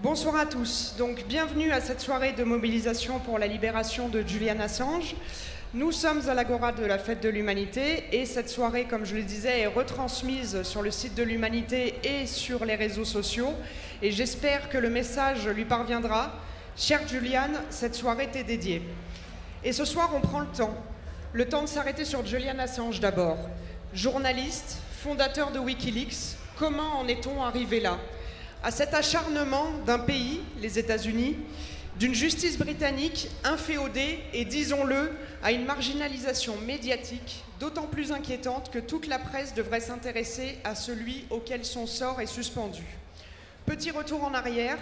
Bonsoir à tous. Donc, bienvenue à cette soirée de mobilisation pour la libération de Julian Assange. Nous sommes à l'Agora de la Fête de l'Humanité et cette soirée, comme je le disais, est retransmise sur le site de l'Humanité et sur les réseaux sociaux. Et j'espère que le message lui parviendra. Cher Julian, cette soirée t'est dédiée. Et ce soir, on prend le temps de s'arrêter sur Julian Assange d'abord. Journaliste, fondateur de Wikileaks, comment en est-on arrivé là ? À cet acharnement d'un pays, les États-Unis, d'une justice britannique inféodée et, disons-le, à une marginalisation médiatique d'autant plus inquiétante que toute la presse devrait s'intéresser à celui auquel son sort est suspendu. Petit retour en arrière,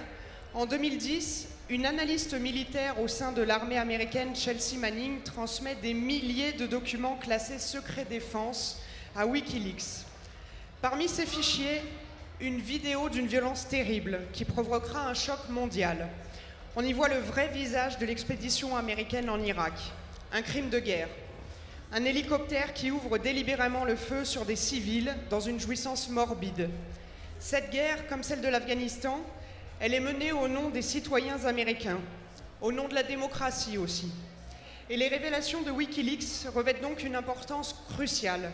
en 2010, une analyste militaire au sein de l'armée américaine, Chelsea Manning, transmet des milliers de documents classés secret défense à Wikileaks. Parmi ces fichiers, une vidéo d'une violence terrible qui provoquera un choc mondial. On y voit le vrai visage de l'expédition américaine en Irak. Un crime de guerre. Un hélicoptère qui ouvre délibérément le feu sur des civils dans une jouissance morbide. Cette guerre, comme celle de l'Afghanistan, elle est menée au nom des citoyens américains, au nom de la démocratie aussi. Et les révélations de Wikileaks revêtent donc une importance cruciale,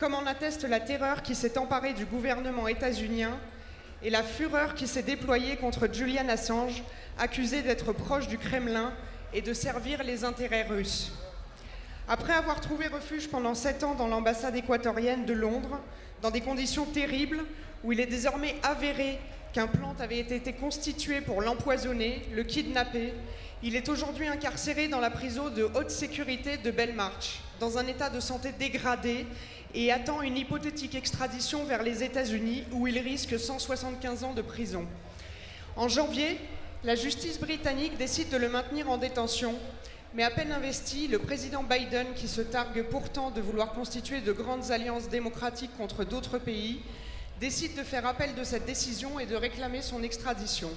comme en atteste la terreur qui s'est emparée du gouvernement états-unien et la fureur qui s'est déployée contre Julian Assange, accusé d'être proche du Kremlin et de servir les intérêts russes. Après avoir trouvé refuge pendant 7 ans dans l'ambassade équatorienne de Londres, dans des conditions terribles, où il est désormais avéré qu'un plan avait été constitué pour l'empoisonner, le kidnapper, il est aujourd'hui incarcéré dans la prison de haute sécurité de Belmarsh, dans un état de santé dégradé, et attend une hypothétique extradition vers les États-Unis où il risque 175 ans de prison. En janvier, la justice britannique décide de le maintenir en détention, mais à peine investi, le président Biden, qui se targue pourtant de vouloir constituer de grandes alliances démocratiques contre d'autres pays, décide de faire appel de cette décision et de réclamer son extradition.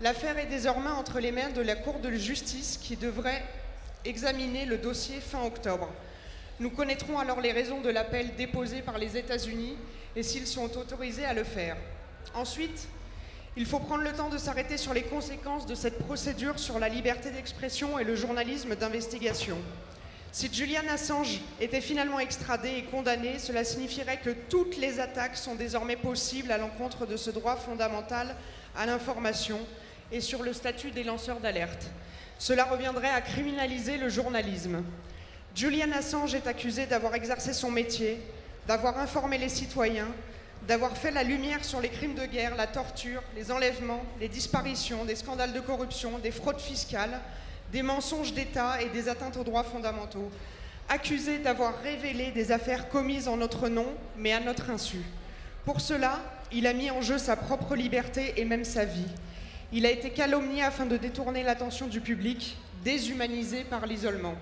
L'affaire est désormais entre les mains de la Cour de justice qui devrait examiner le dossier fin octobre. Nous connaîtrons alors les raisons de l'appel déposé par les États-Unis et s'ils sont autorisés à le faire. Ensuite, il faut prendre le temps de s'arrêter sur les conséquences de cette procédure sur la liberté d'expression et le journalisme d'investigation. Si Julian Assange était finalement extradé et condamné, cela signifierait que toutes les attaques sont désormais possibles à l'encontre de ce droit fondamental à l'information et sur le statut des lanceurs d'alerte. Cela reviendrait à criminaliser le journalisme. Julian Assange est accusé d'avoir exercé son métier, d'avoir informé les citoyens, d'avoir fait la lumière sur les crimes de guerre, la torture, les enlèvements, les disparitions, des scandales de corruption, des fraudes fiscales, des mensonges d'État et des atteintes aux droits fondamentaux. Accusé d'avoir révélé des affaires commises en notre nom, mais à notre insu. Pour cela, il a mis en jeu sa propre liberté et même sa vie. Il a été calomnié afin de détourner l'attention du public, déshumanisé par l'isolement.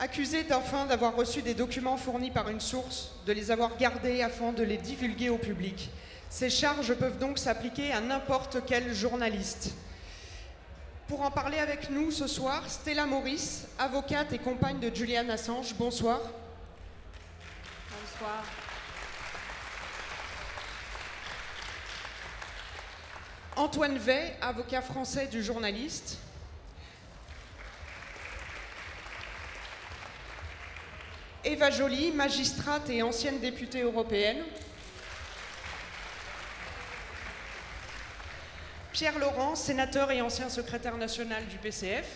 Accusé enfin d'avoir reçu des documents fournis par une source, de les avoir gardés afin de les divulguer au public. Ces charges peuvent donc s'appliquer à n'importe quel journaliste. Pour en parler avec nous ce soir, Stella Morris, avocate et compagne de Julian Assange. Bonsoir. Bonsoir. Antoine Vey, avocat français du journaliste. Eva Joly, magistrate et ancienne députée européenne. Pierre Laurent, sénateur et ancien secrétaire national du PCF.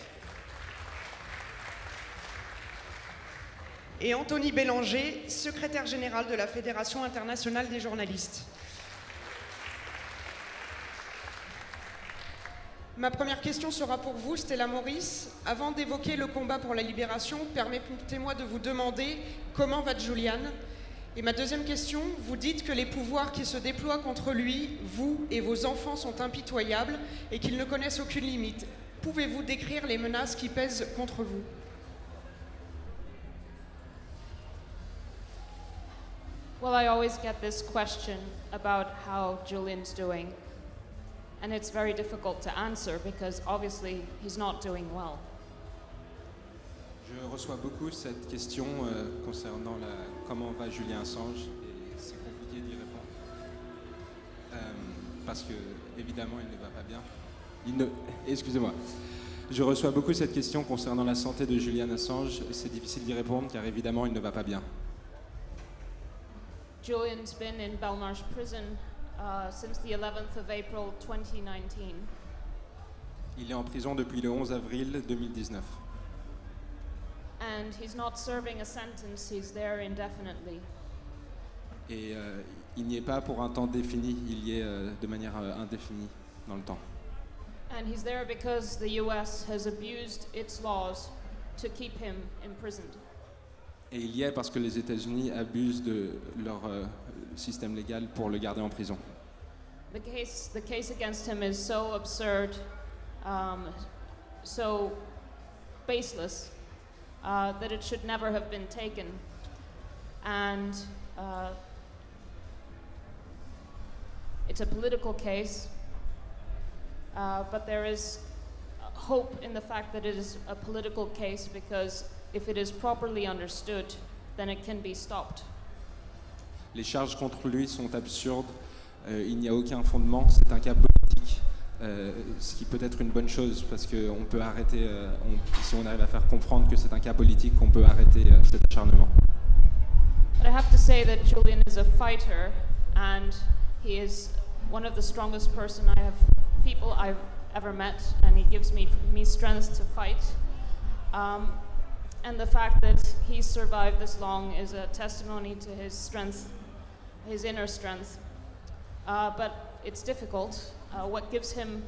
Et Anthony Bélanger, secrétaire général de la Fédération internationale des journalistes. Ma première question sera pour vous, Stella Morris. Avant d'évoquer le combat pour la libération, permettez-moi de vous demander comment va Julian. Et ma deuxième question, vous dites que les pouvoirs qui se déploient contre lui, vous et vos enfants sont impitoyables et qu'ils ne connaissent aucune limite. Pouvez-vous décrire les menaces qui pèsent contre vous? Well, I always get this question about how Julian's doing. And it's very difficult to answer because obviously he's not doing well. Je reçois beaucoup cette question concernant comment va Julian Assange et c'est compliqué d'y répondre. parce que évidemment il ne va pas bien. Excusez-moi. Je reçois beaucoup cette question concernant la santé de Julian Assange. C'est difficile d'y répondre car évidemment il ne va pas bien. Julian's been in Belmarsh prison since the 11th of April 2019. Il est en prison depuis le 11 avril 2019. And he's not serving a sentence, he's there indefinitely. Et il n'y est pas pour un temps défini, il y est de manière indéfinie dans le temps. And he's there because the US has abused its laws to keep him imprisoned. Et il y est parce que les États-Unis abusent de leur système légal pour le garder en prison. The case against him is so absurd, so baseless, that it should never have been taken. And it's a political case, but there is hope in the fact that it is a political case because if it is properly understood, then it can be stopped. Les charges contre lui sont absurdes, il n'y a aucun fondement, c'est un cas politique, ce qui peut être une bonne chose parce qu'on peut arrêter, si on arrive à faire comprendre que c'est un cas politique, on peut arrêter cet acharnement. But I have to say that Julian is a fighter and he is one of the strongest people I've ever met, and he gives me strength to fight. And the fact that he's survived this long is a testimony to his strength, his inner strength. But it's difficult. What gives him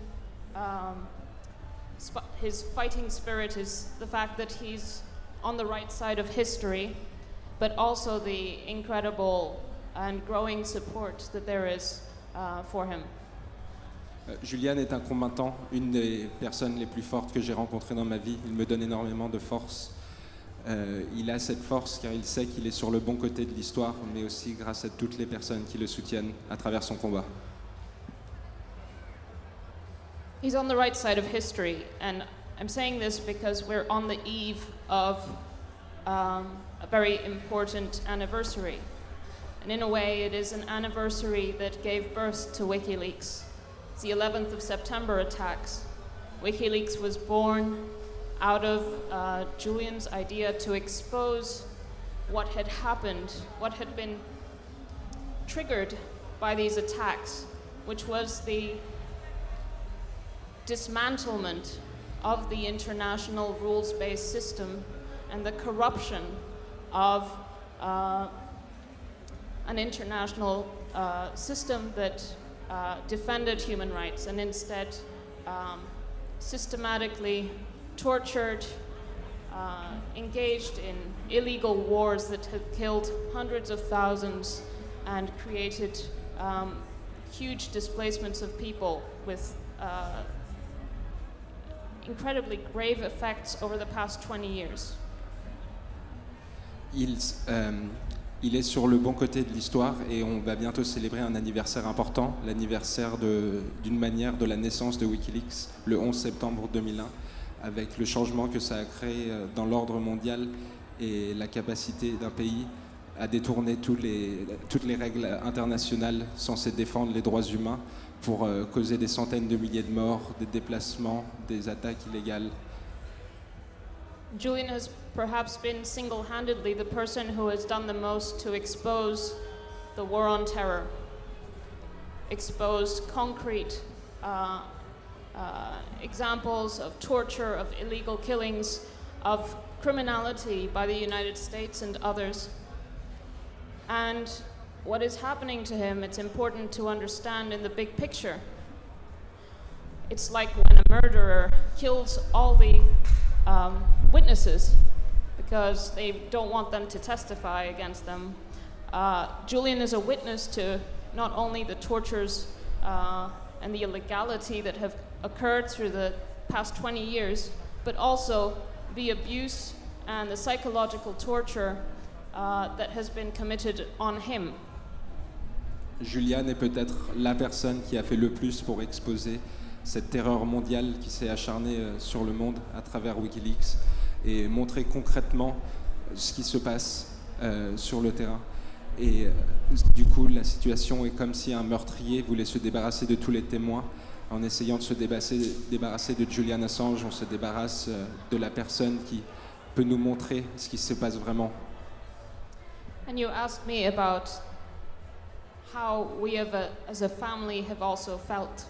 his fighting spirit is the fact that he's on the right side of history, but also the incredible and growing support that there is for him. Julian est un combattant, une des personnes les plus fortes que j'ai rencontrées dans ma vie. Il me donne énormément de force. Il a cette force car il sait qu'il est sur le bon côté de l'histoire, mais aussi grâce à toutes les personnes qui le soutiennent à travers son combat. He's on the right side of history, and I'm saying this because we're on the eve of a very important anniversary. And in a way, it is an anniversary that gave birth to WikiLeaks. It's the 11th of September attacks. WikiLeaks was born out of Julian's idea to expose what had happened, what had been triggered by these attacks, which was the dismantlement of the international rules-based system and the corruption of an international system that defended human rights and instead systematically tortured, engaged in illegal wars that have killed hundreds of thousands and created huge displacements of people with incredibly grave effects over the past 20 years. Il est sur le bon côté de l'histoire et on va bientôt célébrer un anniversaire important, l'anniversaire d'une manière de la naissance de WikiLeaks, le 11 septembre 2001, avec le changement que ça a créé dans l'ordre mondial et la capacité d'un pays à détourner toutes les règles internationales censées défendre les droits humains pour causer des centaines de milliers de morts, des déplacements, des attaques illégales. Julian has perhaps been single-handedly the person who has done the most to expose the war on terror, exposed concrete examples of torture, of illegal killings, of criminality by the United States and others. And what is happening to him, it's important to understand in the big picture. It's like when a murderer kills all the witnesses because they don't want them to testify against them. Julian is a witness to not only the tortures and the illegality that have occurred through the past 20 years, but also the abuse and the psychological torture that has been committed on him. Julian est peut-être la personne qui a fait le plus pour exposer cette terreur mondiale qui s'est acharnée sur le monde à travers WikiLeaks et montrer concrètement ce qui se passe sur le terrain. Et du coup, la situation est comme si un meurtrier voulait se débarrasser de tous les témoins. En essayant de se débarrasser de Julian Assange, on se débarrasse de la personne qui peut nous montrer ce qui se passe vraiment. And you asked me about how we as a family have also felt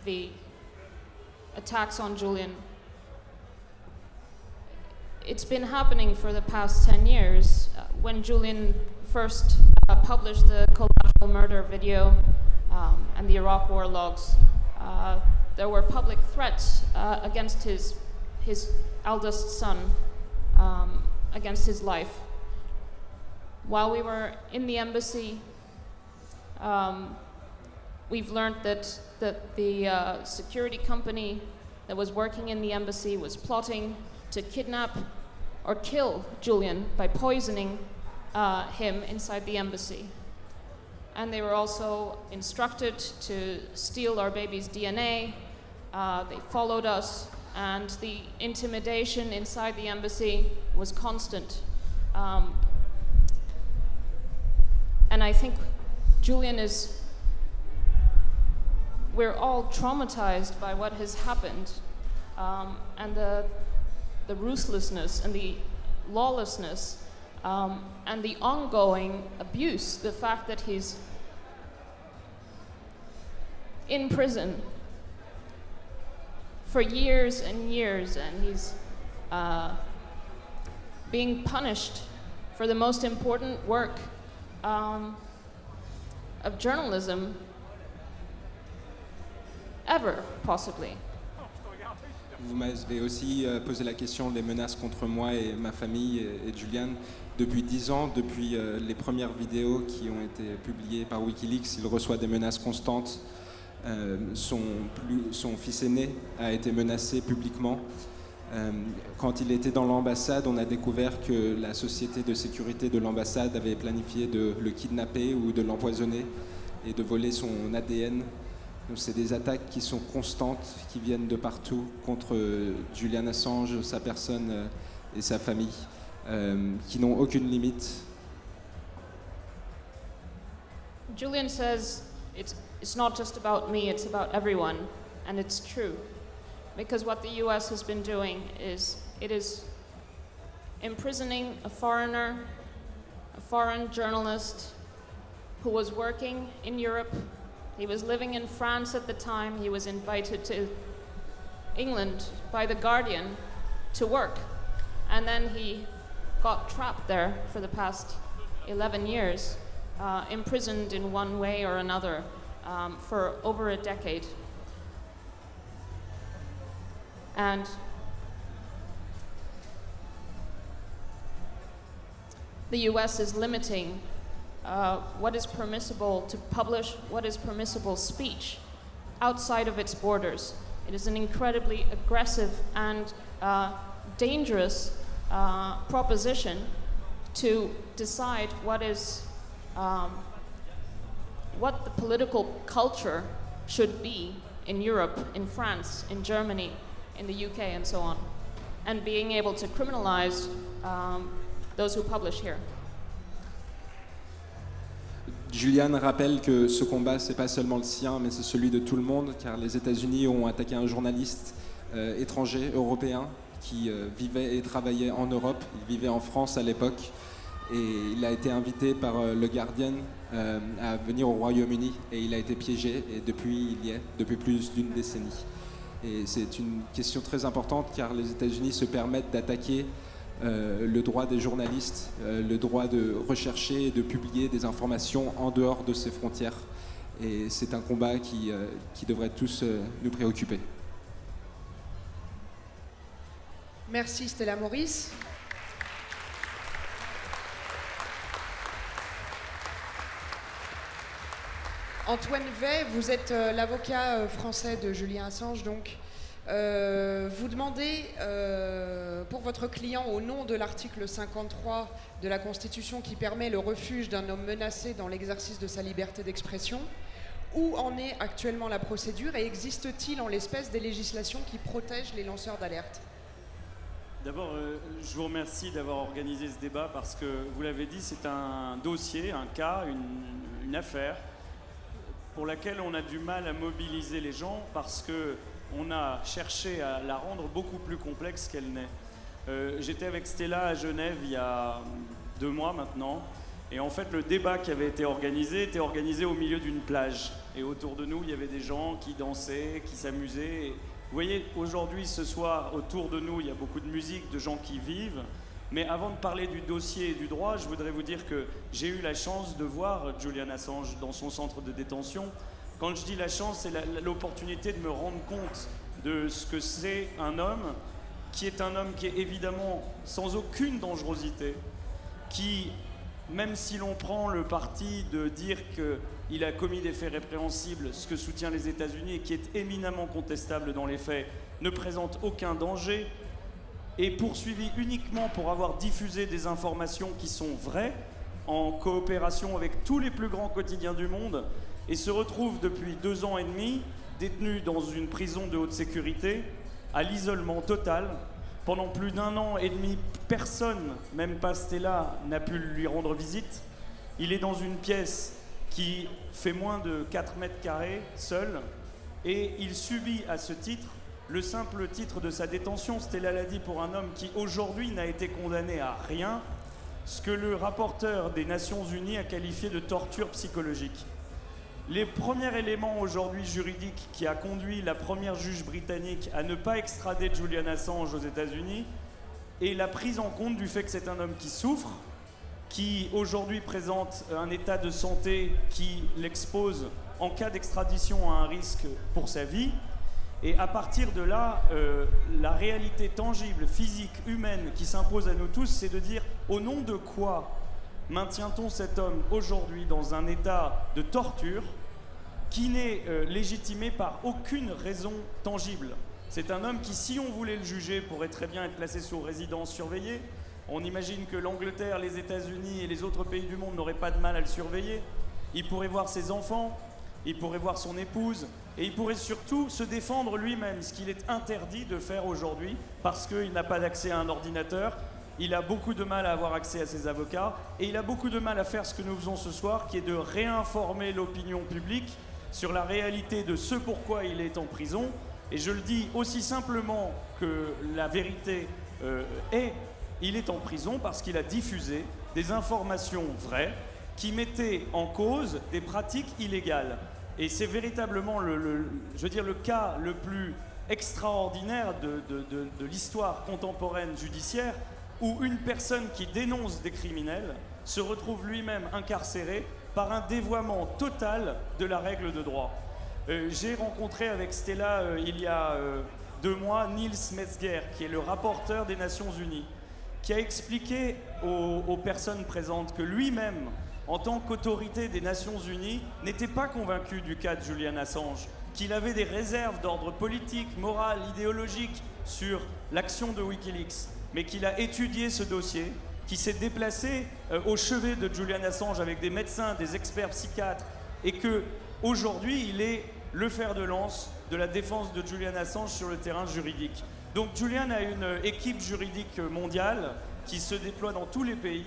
the attacks on Julian. It's been happening for the past 10 years. When Julian first published the collateral murder video and the Iraq war logs, there were public threats against his eldest son, against his life. While we were in the embassy, we've learned that the security company that was working in the embassy was plotting to kidnap or kill Julian by poisoning him inside the embassy. And they were also instructed to steal our baby's DNA. They followed us, and the intimidation inside the embassy was constant. And I think Julian we're all traumatized by what has happened, and the ruthlessness and the lawlessness and the ongoing abuse, the fact that he's in prison for years and years, and he's being punished for the most important work of journalism ever, possibly. Vous m'avez aussi posé la question des menaces contre moi et ma famille et Julian. Depuis 10 ans, depuis les premières vidéos qui ont été publiées par Wikileaks, il reçoit des menaces constantes. Son fils aîné a été menacé publiquement. Quand il était dans l'ambassade, on a découvert que la société de sécurité de l'ambassade avait planifié de le kidnapper ou de l'empoisonner et de voler son ADN. Donc c'est des attaques qui sont constantes, qui viennent de partout contre Julian Assange, sa personne et sa famille, qui n'ont aucune limite. Julian says it's not just about me, it's about everyone, and it's true. Because what the US has been doing is it is imprisoning a foreigner, a foreign journalist who was working in Europe. He was living in France at the time. He was invited to England by The Guardian to work. And then he got trapped there for the past 11 years, imprisoned in one way or another for over a decade. And the US is limiting what is permissible to publish, what is permissible speech outside of its borders. It is an incredibly aggressive and dangerous proposition to decide what the political culture should be in Europe, in France, in Germany, in the UK, and so on, and being able to criminalize those who publish here. Julian rappelle que ce combat, c'est pas seulement le sien, mais c'est celui de tout le monde, car les États-Unis ont attaqué un journaliste étranger, européen, qui vivait et travaillait en Europe. Il vivait en France à l'époque, et il a été invité par le Guardian à venir au Royaume-Uni, et il a été piégé, et depuis, il y est, depuis plus d'une décennie. Et c'est une question très importante, car les États-Unis se permettent d'attaquer le droit des journalistes, le droit de rechercher et de publier des informations en dehors de ces frontières. Et c'est un combat qui devrait tous nous préoccuper. Merci Stella Maurice. Antoine Vey, vous êtes l'avocat français de Julian Assange, donc. Vous demandez pour votre client, au nom de l'article 53 de la Constitution qui permet le refuge d'un homme menacé dans l'exercice de sa liberté d'expression, où en est actuellement la procédure et existe-t-il en l'espèce des législations qui protègent les lanceurs d'alerte? D'abord, je vous remercie d'avoir organisé ce débat parce que, vous l'avez dit, c'est un dossier, un cas, une affaire pour laquelle on a du mal à mobiliser les gens parce qu'on a cherché à la rendre beaucoup plus complexe qu'elle n'est. J'étais avec Stella à Genève il y a 2 mois maintenant. Et en fait, le débat qui avait été organisé était organisé au milieu d'une plage. Et autour de nous, il y avait des gens qui dansaient, qui s'amusaient. Vous voyez, aujourd'hui, ce soir, autour de nous, il y a beaucoup de musique, de gens qui vivent. Mais avant de parler du dossier et du droit, je voudrais vous dire que j'ai eu la chance de voir Julian Assange dans son centre de détention. Quand je dis la chance, c'est l'opportunité de me rendre compte de ce que c'est un homme qui est évidemment sans aucune dangerosité, qui, même si l'on prend le parti de dire qu'il a commis des faits répréhensibles, ce que soutient les États-Unis et qui est éminemment contestable dans les faits, ne présente aucun danger, est poursuivi uniquement pour avoir diffusé des informations qui sont vraies, en coopération avec tous les plus grands quotidiens du monde, et se retrouve depuis 2 ans et demi détenu dans une prison de haute sécurité, à l'isolement total. Pendant plus d'1 an et demi, personne, même pas Stella, n'a pu lui rendre visite. Il est dans une pièce qui fait moins de 4 mètres carrés, seul, et il subit à ce titre le simple titre de sa détention. Stella l'a dit, pour un homme qui aujourd'hui n'a été condamné à rien, ce que le rapporteur des Nations Unies a qualifié de torture psychologique. Les premiers éléments aujourd'hui juridiques qui a conduit la première juge britannique à ne pas extrader Julian Assange aux États-Unis est la prise en compte du fait que c'est un homme qui souffre, qui aujourd'hui présente un état de santé qui l'expose en cas d'extradition à un risque pour sa vie. Et à partir de là, la réalité tangible, physique, humaine qui s'impose à nous tous, c'est de dire au nom de quoi maintient-on cet homme aujourd'hui dans un état de torture qui n'est légitimé par aucune raison tangible. C'est un homme qui, si on voulait le juger, pourrait très bien être placé sous résidence surveillée. On imagine que l'Angleterre, les États-Unis et les autres pays du monde n'auraient pas de mal à le surveiller. Il pourrait voir ses enfants, il pourrait voir son épouse, et il pourrait surtout se défendre lui-même, ce qu'il est interdit de faire aujourd'hui, parce qu'il n'a pas d'accès à un ordinateur, il a beaucoup de mal à avoir accès à ses avocats, et il a beaucoup de mal à faire ce que nous faisons ce soir, qui est de réinformer l'opinion publique sur la réalité de ce pourquoi il est en prison. Et je le dis aussi simplement que la vérité il est en prison parce qu'il a diffusé des informations vraies qui mettaient en cause des pratiques illégales. Et c'est véritablement le cas le plus extraordinaire de l'histoire contemporaine judiciaire, où une personne qui dénonce des criminels se retrouve lui-même incarcéré par un dévoiement total de la règle de droit. J'ai rencontré avec Stella il y a 2 mois Niels Metzger, qui est le rapporteur des Nations Unies, qui a expliqué aux personnes présentes que lui-même, en tant qu'autorité des Nations Unies, n'était pas convaincu du cas de Julian Assange, qu'il avait des réserves d'ordre politique, moral, idéologique sur l'action de Wikileaks, mais qu'il a étudié ce dossier, qui s'est déplacé au chevet de Julian Assange avec des médecins, des experts psychiatres, et qu'aujourd'hui, il est le fer de lance de la défense de Julian Assange sur le terrain juridique. Donc Julian a une équipe juridique mondiale qui se déploie dans tous les pays.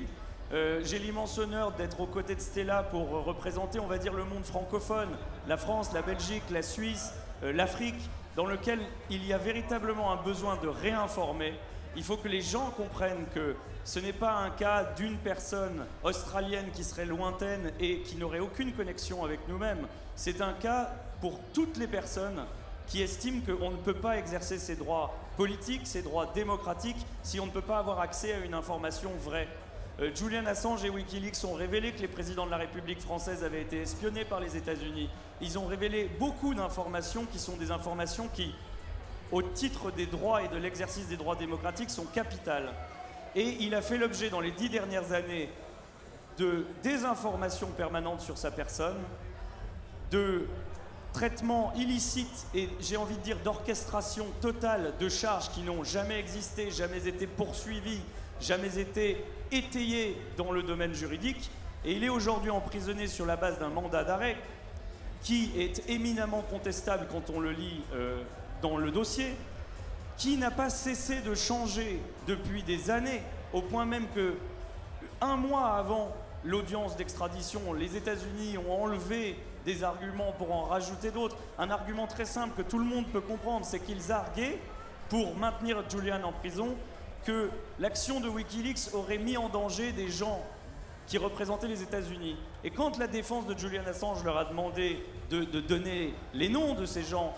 J'ai l'immense honneur d'être aux côtés de Stella pour représenter, on va dire, le monde francophone, la France, la Belgique, la Suisse, l'Afrique, dans lequel il y a véritablement un besoin de réinformer. Il faut que les gens comprennent que ce n'est pas un cas d'une personne australienne qui serait lointaine et qui n'aurait aucune connexion avec nous-mêmes. C'est un cas pour toutes les personnes qui estiment qu'on ne peut pas exercer ses droits politiques, ses droits démocratiques, si on ne peut pas avoir accès à une information vraie. Julian Assange et Wikileaks ont révélé que les présidents de la République française avaient été espionnés par les États-Unis. Ils ont révélé beaucoup d'informations qui sont des informations qui, au titre des droits et de l'exercice des droits démocratiques, sont capitales. Et il a fait l'objet dans les 10 dernières années de désinformation permanente sur sa personne, de traitement illicite et, j'ai envie de dire, d'orchestration totale de charges qui n'ont jamais existé, jamais été poursuivies, jamais été étayées dans le domaine juridique. Et il est aujourd'hui emprisonné sur la base d'un mandat d'arrêt qui est éminemment contestable quand on le lit dans le dossier, qui n'a pas cessé de changer depuis des années, au point même que un mois avant l'audience d'extradition, les États-Unis ont enlevé des arguments pour en rajouter d'autres. Un argument très simple que tout le monde peut comprendre, c'est qu'ils arguaient, pour maintenir Julian en prison, que l'action de Wikileaks aurait mis en danger des gens qui représentaient les États-Unis. Et quand la défense de Julian Assange leur a demandé de donner les noms de ces gens,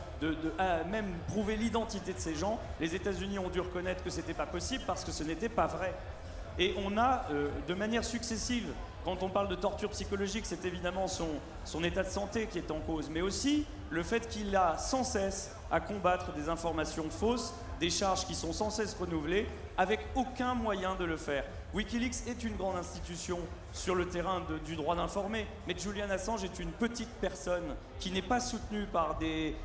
même prouver l'identité de ces gens, les États-Unis ont dû reconnaître que c'était pas possible parce que ce n'était pas vrai. Et on a, de manière successive, quand on parle de torture psychologique, c'est évidemment son état de santé qui est en cause, mais aussi le fait qu'il a sans cesse à combattre des informations fausses, des charges qui sont sans cesse renouvelées, avec aucun moyen de le faire. Wikileaks est une grande institution sur le terrain du droit d'informer, mais Julian Assange est une petite personne qui n'est pas soutenue par des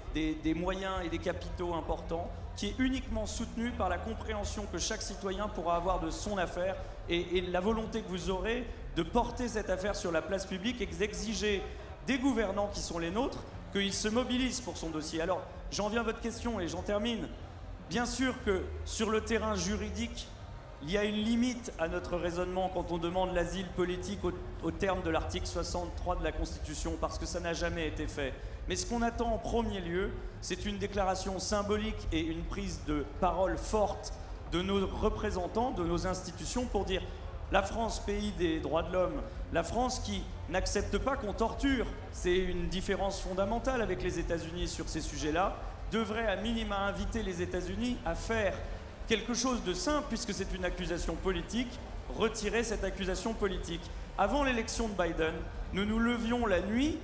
moyens et des capitaux importants, qui est uniquement soutenue par la compréhension que chaque citoyen pourra avoir de son affaire et la volonté que vous aurez de porter cette affaire sur la place publique et d'exiger des gouvernants qui sont les nôtres qu'ils se mobilisent pour son dossier. Alors, j'en viens à votre question et j'en termine. Bien sûr que sur le terrain juridique, il y a une limite à notre raisonnement quand on demande l'asile politique au terme de l'article 63 de la Constitution, parce que ça n'a jamais été fait. Mais ce qu'on attend en premier lieu, c'est une déclaration symbolique et une prise de parole forte de nos représentants, de nos institutions, pour dire la France, pays des droits de l'homme, la France qui n'accepte pas qu'on torture, c'est une différence fondamentale avec les États-Unis sur ces sujets-là, devrait à minima inviter les États-Unis à faire quelque chose de simple, puisque c'est une accusation politique, retirer cette accusation politique. Avant l'élection de Biden, nous nous levions la nuit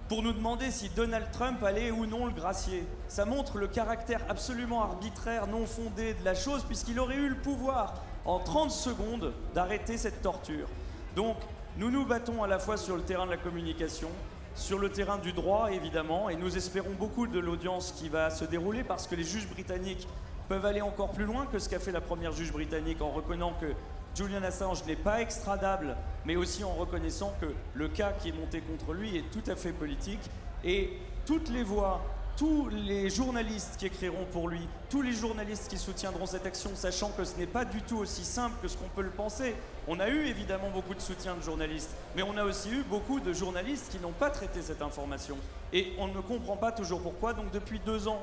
pour nous demander si Donald Trump allait ou non le gracier. Ça montre le caractère absolument arbitraire, non fondé de la chose, puisqu'il aurait eu le pouvoir, en 30 secondes, d'arrêter cette torture. Donc, nous nous battons à la fois sur le terrain de la communication, sur le terrain du droit, évidemment, et nous espérons beaucoup de l'audience qui va se dérouler, parce que les juges britanniques peuvent aller encore plus loin que ce qu'a fait la première juge britannique en reconnaissant que Julian Assange n'est pas extradable, mais aussi en reconnaissant que le cas qui est monté contre lui est tout à fait politique. Et toutes les voix, tous les journalistes qui écriront pour lui, tous les journalistes qui soutiendront cette action, sachant que ce n'est pas du tout aussi simple que ce qu'on peut le penser. On a eu évidemment beaucoup de soutien de journalistes, mais on a aussi eu beaucoup de journalistes qui n'ont pas traité cette information. Et on ne comprend pas toujours pourquoi. Donc depuis 2 ans,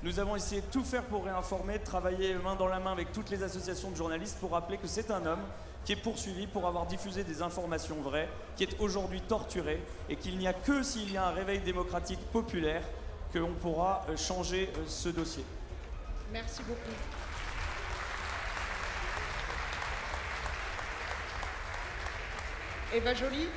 nous avons essayé de tout faire pour réinformer, de travailler main dans la main avec toutes les associations de journalistes pour rappeler que c'est un homme qui est poursuivi pour avoir diffusé des informations vraies, qui est aujourd'hui torturé, et qu'il n'y a que s'il y a un réveil démocratique populaire qu'on pourra changer ce dossier. Merci beaucoup. Eva Joly,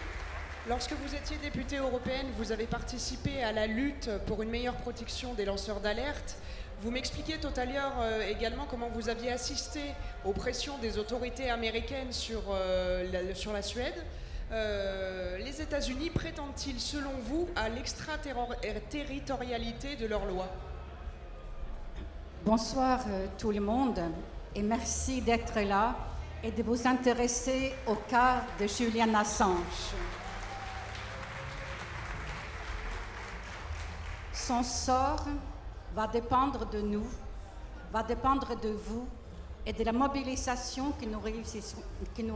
lorsque vous étiez députée européenne, vous avez participé à la lutte pour une meilleure protection des lanceurs d'alerte. Vous m'expliquiez tout à l'heure également comment vous aviez assisté aux pressions des autorités américaines sur la Suède. Les États-Unis prétendent-ils, selon vous, à l'extraterritorialité de leurs lois? Bonsoir tout le monde et merci d'être là et de vous intéresser au cas de Julian Assange. Son sort va dépendre de nous, va dépendre de vous et de la mobilisation que nous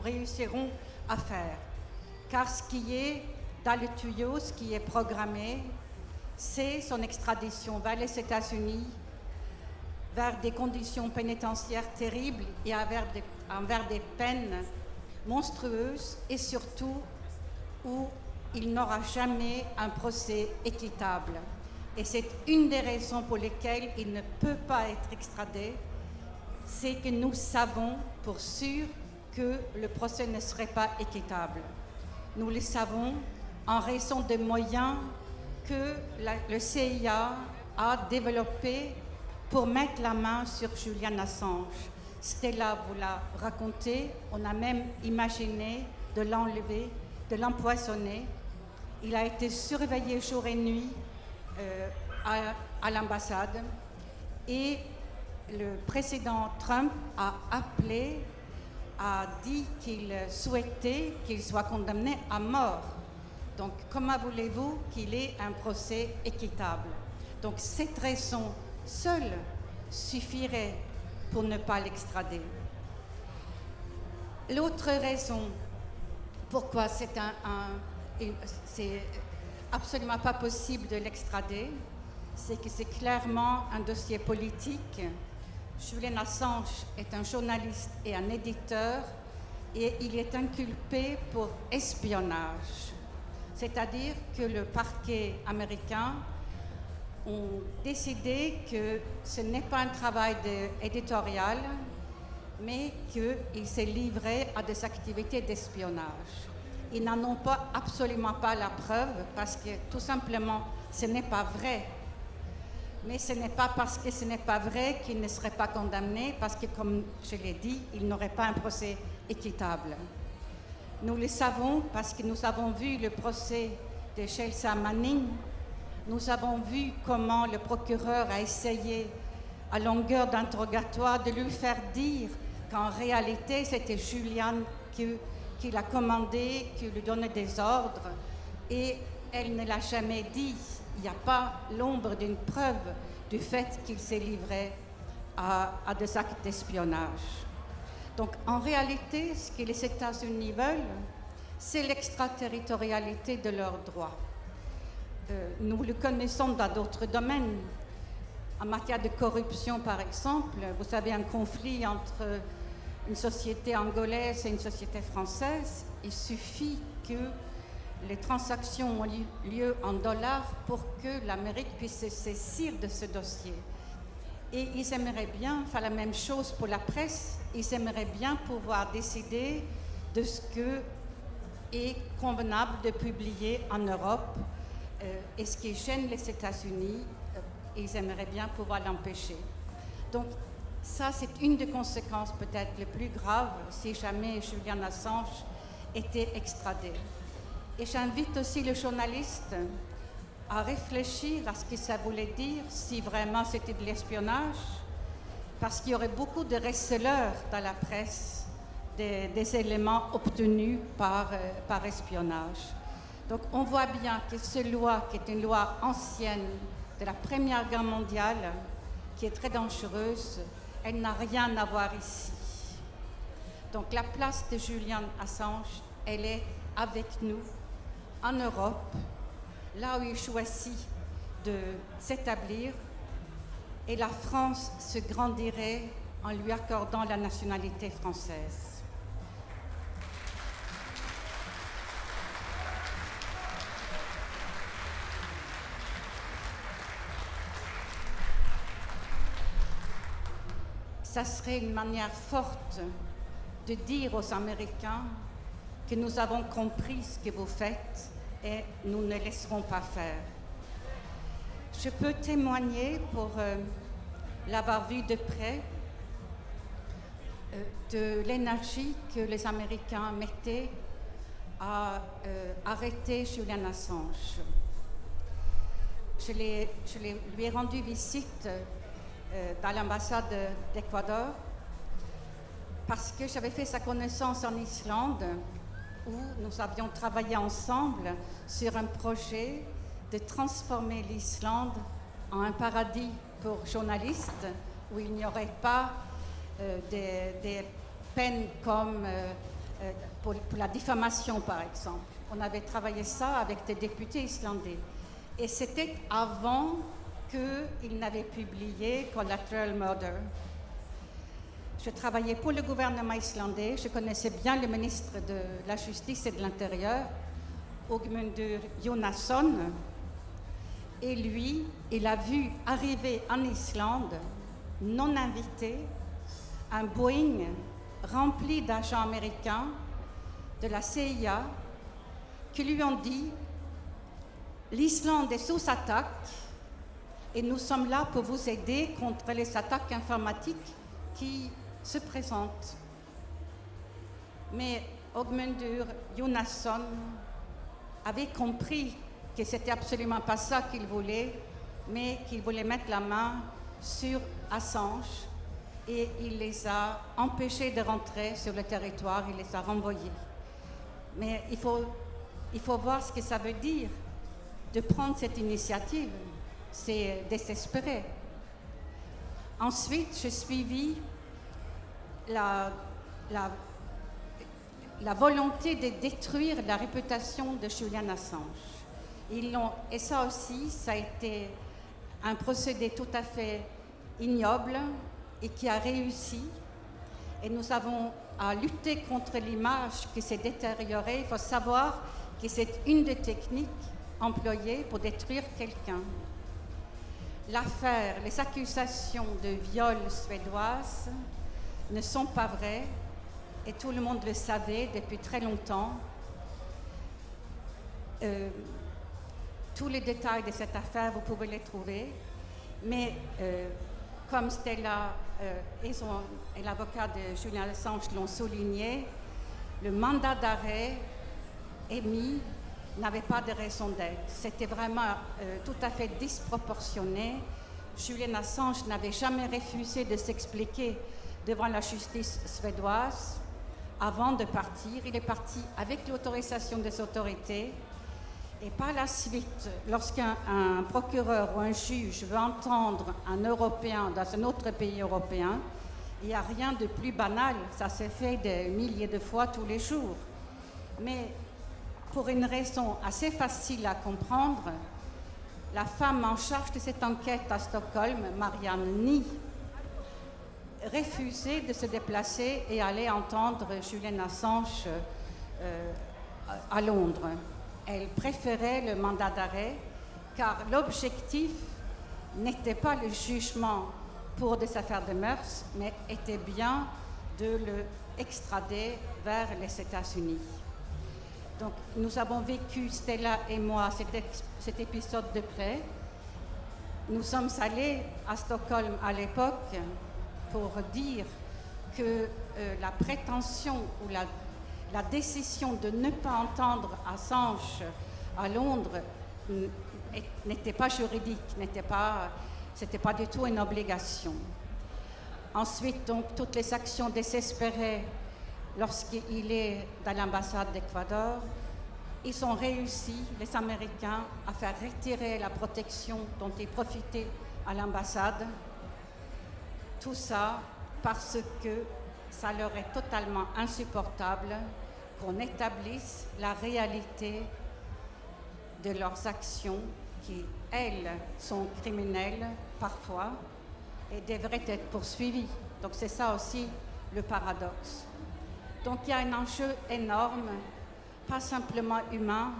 réussirons à faire. Car ce qui est dans le tuyau, ce qui est programmé, c'est son extradition vers les États-Unis, vers des conditions pénitentiaires terribles et envers des peines monstrueuses et surtout où il n'aura jamais un procès équitable. Et c'est une des raisons pour lesquelles il ne peut pas être extradé, c'est que nous savons pour sûr que le procès ne serait pas équitable. Nous le savons en raison des moyens que le CIA a développés pour mettre la main sur Julian Assange. Stella vous l'a raconté, on a même imaginé de l'enlever, de l'empoisonner. Il a été surveillé jour et nuit à l'ambassade et le président Trump a dit qu'il souhaitait qu'il soit condamné à mort. Donc comment voulez-vous qu'il ait un procès équitable? Donc cette raison seule suffirait pour ne pas l'extrader. L'autre raison pourquoi c'est absolument pas possible de l'extrader, c'est que c'est clairement un dossier politique. Julian Assange est un journaliste et un éditeur et il est inculpé pour espionnage. C'est-à-dire que le parquet américain a décidé que ce n'est pas un travail éditorial, mais qu'il s'est livré à des activités d'espionnage. Ils n'en ont absolument pas la preuve parce que tout simplement ce n'est pas vrai. Mais ce n'est pas parce que ce n'est pas vrai qu'il ne serait pas condamné, parce que, comme je l'ai dit, il n'aurait pas un procès équitable. Nous le savons parce que nous avons vu le procès de Chelsea Manning. Nous avons vu comment le procureur a essayé, à longueur d'interrogatoire, de lui faire dire qu'en réalité, c'était Julian qui l'a commandé, qui lui donnait des ordres, et elle ne l'a jamais dit. Il n'y a pas l'ombre d'une preuve du fait qu'il s'est livré à des actes d'espionnage. Donc, en réalité, ce que les États-Unis veulent, c'est l'extraterritorialité de leurs droits. Nous le connaissons dans d'autres domaines. En matière de corruption, par exemple, vous avez un conflit entre une société angolaise et une société française. Il suffit que les transactions ont lieu en dollars pour que l'Amérique puisse se saisir de ce dossier. Et ils aimeraient bien faire la même chose pour la presse. Ils aimeraient bien pouvoir décider de ce que est convenable de publier en Europe. Et ce qui gêne les États-Unis, ils aimeraient bien pouvoir l'empêcher. Donc, ça, c'est une des conséquences peut-être les plus graves si jamais Julian Assange était extradé. Et j'invite aussi les journalistes à réfléchir à ce que ça voulait dire si vraiment c'était de l'espionnage, parce qu'il y aurait beaucoup de receleurs dans la presse des éléments obtenus par espionnage. Donc on voit bien que cette loi, qui est une loi ancienne de la Première Guerre mondiale, qui est très dangereuse, elle n'a rien à voir ici. Donc la place de Julian Assange, elle est avec nous, en Europe, là où il choisit de s'établir, et la France se grandirait en lui accordant la nationalité française. Ça serait une manière forte de dire aux Américains que nous avons compris ce que vous faites et nous ne laisserons pas faire. Je peux témoigner, pour l'avoir vu de près, de l'énergie que les Américains mettaient à arrêter Julian Assange. Je lui ai rendu visite dans l'ambassade d'Équateur parce que j'avais fait sa connaissance en Islande, où nous avions travaillé ensemble sur un projet de transformer l'Islande en un paradis pour journalistes, où il n'y aurait pas des peines comme pour la diffamation, par exemple. On avait travaillé ça avec des députés islandais. Et c'était avant qu'il n'avait publié Collateral Murder. Je travaillais pour le gouvernement islandais. Je connaissais bien le ministre de la Justice et de l'Intérieur, Ögmundur Jónasson. Et lui, il a vu arriver en Islande, non invité, un Boeing rempli d'agents américains de la CIA qui lui ont dit « L'Islande est sous attaque et nous sommes là pour vous aider contre les attaques informatiques qui se présentent. » Mais Ögmundur Jónasson avait compris que c'était absolument pas ça qu'il voulait, mais qu'il voulait mettre la main sur Assange, et il les a empêchés de rentrer sur le territoire, il les a renvoyés. Mais il faut voir ce que ça veut dire de prendre cette initiative. C'est désespéré. Ensuite, j'ai suivi la volonté de détruire la réputation de Julian Assange. Et ça aussi, ça a été un procédé tout à fait ignoble et qui a réussi. Et nous avons à lutter contre l'image qui s'est détériorée. Il faut savoir que c'est une des techniques employées pour détruire quelqu'un. L'affaire, les accusations de viol suédoises ne sont pas vraies et tout le monde le savait depuis très longtemps. Tous les détails de cette affaire, vous pouvez les trouver. Mais comme Stella et l'avocat de Julian Assange l'ont souligné, le mandat d'arrêt émis n'avait pas de raison d'être. C'était vraiment tout à fait disproportionné. Julian Assange n'avait jamais refusé de s'expliquer devant la justice suédoise avant de partir. Il est parti avec l'autorisation des autorités. Et par la suite, lorsqu'un procureur ou un juge veut entendre un Européen dans un autre pays européen, il n'y a rien de plus banal. Ça s'est fait des milliers de fois tous les jours. Mais pour une raison assez facile à comprendre, la femme en charge de cette enquête à Stockholm, Marianne Ny, refusait de se déplacer et aller entendre Julian Assange à Londres. Elle préférait le mandat d'arrêt car l'objectif n'était pas le jugement pour des affaires de mœurs, mais était bien de le extrader vers les États-Unis. Donc nous avons vécu, Stella et moi, cet épisode de près. Nous sommes allés à Stockholm à l'époque pour dire que la prétention ou la décision de ne pas entendre Assange à Londres n'était pas juridique, c'était pas du tout une obligation. Ensuite, donc, toutes les actions désespérées lorsqu'il est dans l'ambassade d'Équateur, ils ont réussi, les Américains, à faire retirer la protection dont ils profitaient à l'ambassade. Tout ça parce que ça leur est totalement insupportable qu'on établisse la réalité de leurs actions qui, elles, sont criminelles parfois et devraient être poursuivies. Donc c'est ça aussi le paradoxe. Donc il y a un enjeu énorme, pas simplement humain.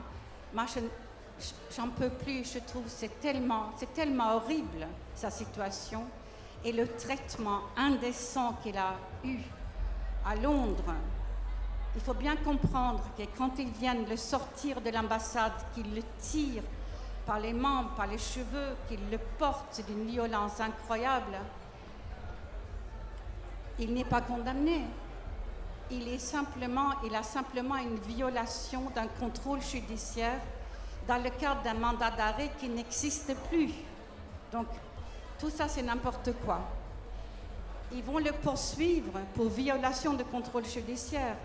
Moi, j'en peux plus, je trouve c'est tellement horrible, sa situation, et le traitement indécent qu'il a eu à Londres. Il faut bien comprendre que quand ils viennent le sortir de l'ambassade, qu'ils le tirent par les membres, par les cheveux, qu'ils le portent d'une violence incroyable, il n'est pas condamné. Il a simplement une violation d'un contrôle judiciaire dans le cadre d'un mandat d'arrêt qui n'existe plus. Donc, tout ça, c'est n'importe quoi. Ils vont le poursuivre pour violation de contrôle judiciaire.